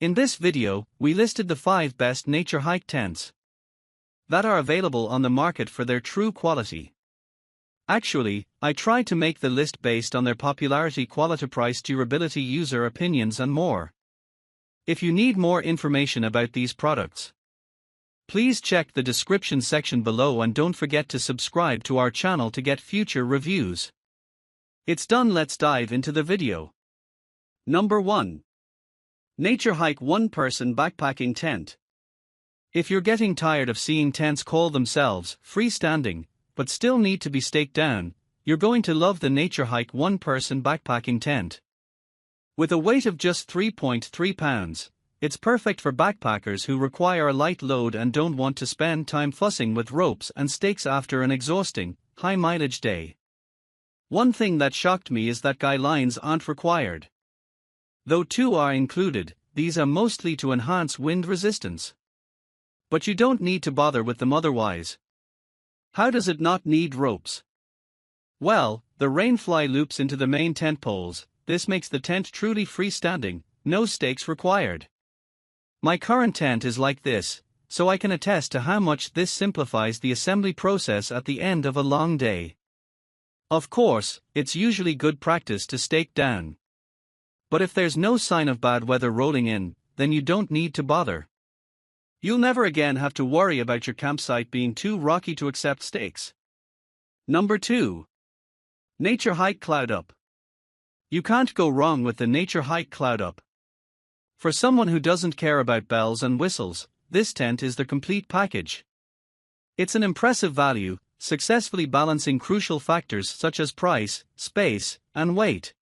In this video, we listed the 5 best Naturehike tents that are available on the market for their true quality. Actually, I tried to make the list based on their popularity, quality, price, durability, user opinions and more. If you need more information about these products, please check the description section below and don't forget to subscribe to our channel to get future reviews. It's done, let's dive into the video. Number 1. Naturehike One-Person Backpacking Tent. If you're getting tired of seeing tents call themselves freestanding, but still need to be staked down, you're going to love the Naturehike One-Person Backpacking Tent. With a weight of just 3.3 pounds, it's perfect for backpackers who require a light load and don't want to spend time fussing with ropes and stakes after an exhausting, high-mileage day. One thing that shocked me is that guy lines aren't required. Though 2 are included, these are mostly to enhance wind resistance. But you don't need to bother with them otherwise. How does it not need ropes? Well, the rainfly loops into the main tent poles. This makes the tent truly freestanding, no stakes required. My current tent is like this, so I can attest to how much this simplifies the assembly process at the end of a long day. Of course, it's usually good practice to stake down. But if there's no sign of bad weather rolling in, then you don't need to bother. You'll never again have to worry about your campsite being too rocky to accept stakes. Number 2. Naturehike Cloud-Up. You can't go wrong with the Naturehike Cloud-Up. For someone who doesn't care about bells and whistles, this tent is the complete package. It's an impressive value, successfully balancing crucial factors such as price, space, and weight.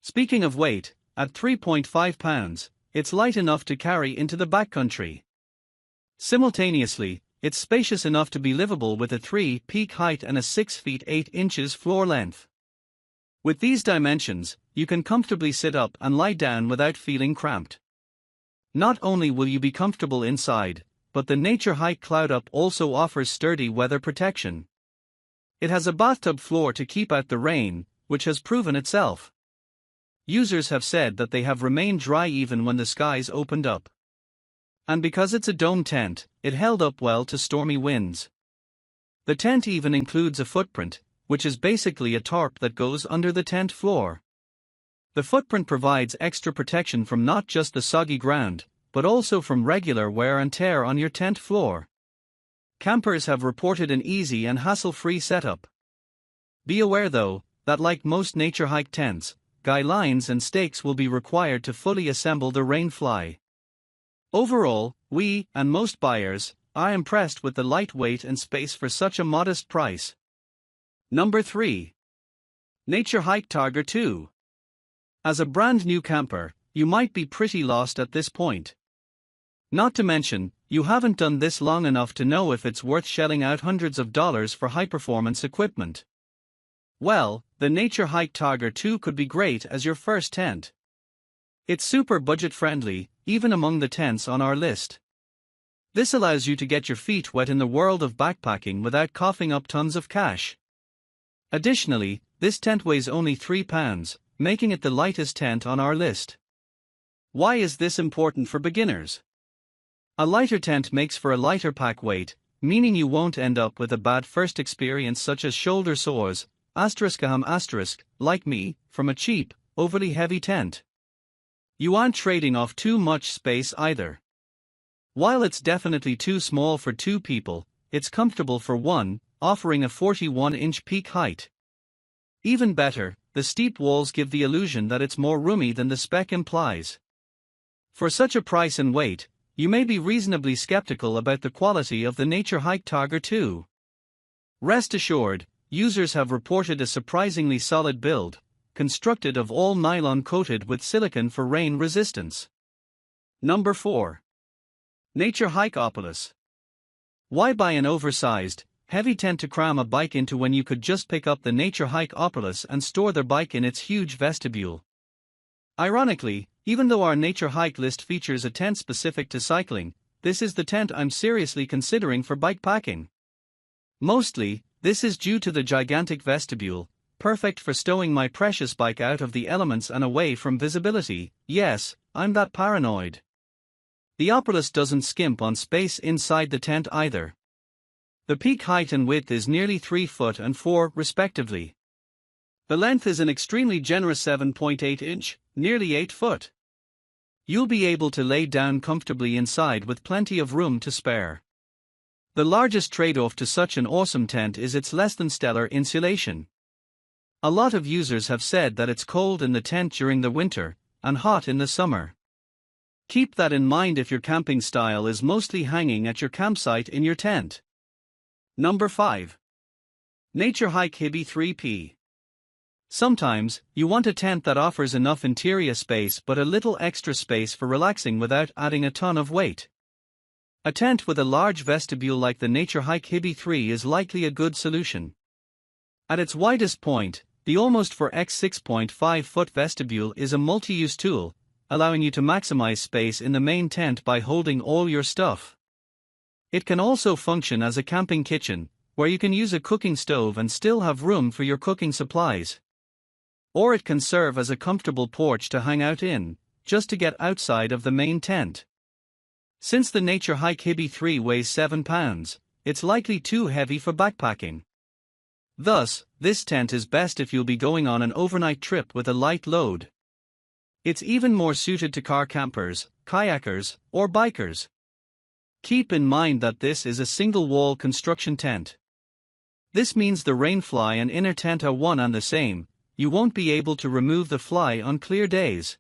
Speaking of weight, at 3.5 pounds, it's light enough to carry into the backcountry. Simultaneously, it's spacious enough to be livable with a 3 peak height and a 6 feet 8 inches floor length. With these dimensions, you can comfortably sit up and lie down without feeling cramped. Not only will you be comfortable inside, but the Naturehike Cloud-Up also offers sturdy weather protection. It has a bathtub floor to keep out the rain, which has proven itself. Users have said that they have remained dry even when the skies opened up. And because it's a dome tent, it held up well to stormy winds. The tent even includes a footprint, which is basically a tarp that goes under the tent floor. The footprint provides extra protection from not just the soggy ground, but also from regular wear and tear on your tent floor. Campers have reported an easy and hassle-free setup. Be aware though, that like most Naturehike tents, guy lines and stakes will be required to fully assemble the rainfly. Overall, we, and most buyers, are impressed with the lightweight and space for such a modest price. Number 3. Naturehike Taga 2. As a brand new camper, you might be pretty lost at this point. Not to mention, you haven't done this long enough to know if it's worth shelling out hundreds of dollars for high-performance equipment. Well, the Naturehike Taga 2 could be great as your first tent. It's super budget-friendly, even among the tents on our list. This allows you to get your feet wet in the world of backpacking without coughing up tons of cash. Additionally, this tent weighs only 3 pounds, making it the lightest tent on our list. Why is this important for beginners? A lighter tent makes for a lighter pack weight, meaning you won't end up with a bad first experience such as shoulder sores, like me, from a cheap, overly heavy tent. You aren't trading off too much space either. While it's definitely too small for 2 people, it's comfortable for 1, offering a 41-inch peak height. Even better, the steep walls give the illusion that it's more roomy than the spec implies. For such a price and weight, you may be reasonably skeptical about the quality of the Naturehike Taga 2. Rest assured, users have reported a surprisingly solid build, constructed of all nylon coated with silicone for rain resistance. Number 4. Naturehike Opalus. Why buy an oversized, heavy tent to cram a bike into when you could just pick up the Naturehike Opalus and store the bike in its huge vestibule? Ironically, even though our Naturehike list features a tent specific to cycling, this is the tent I'm seriously considering for bikepacking. Mostly, this is due to the gigantic vestibule, perfect for stowing my precious bike out of the elements and away from visibility. Yes, I'm that paranoid. The Opalus doesn't skimp on space inside the tent either. The peak height and width is nearly 3 foot and 4, respectively. The length is an extremely generous 7.8 inch, nearly 8 foot. You'll be able to lay down comfortably inside with plenty of room to spare. The largest trade-off to such an awesome tent is its less than stellar insulation. A lot of users have said that it's cold in the tent during the winter, and hot in the summer. Keep that in mind if your camping style is mostly hanging at your campsite in your tent. Number 5. Naturehike Hiby 3P. Sometimes, you want a tent that offers enough interior space but a little extra space for relaxing without adding a ton of weight. A tent with a large vestibule like the Naturehike Hiby 3 is likely a good solution. At its widest point, the almost 4x 6.5 foot vestibule is a multi-use tool, allowing you to maximize space in the main tent by holding all your stuff. It can also function as a camping kitchen, where you can use a cooking stove and still have room for your cooking supplies. Or it can serve as a comfortable porch to hang out in, just to get outside of the main tent. Since the Naturehike Hiby 3 weighs 7 pounds, it's likely too heavy for backpacking. Thus, this tent is best if you'll be going on an overnight trip with a light load. It's even more suited to car campers, kayakers, or bikers. Keep in mind that this is a single-wall construction tent. This means the rainfly and inner tent are one and the same. You won't be able to remove the fly on clear days.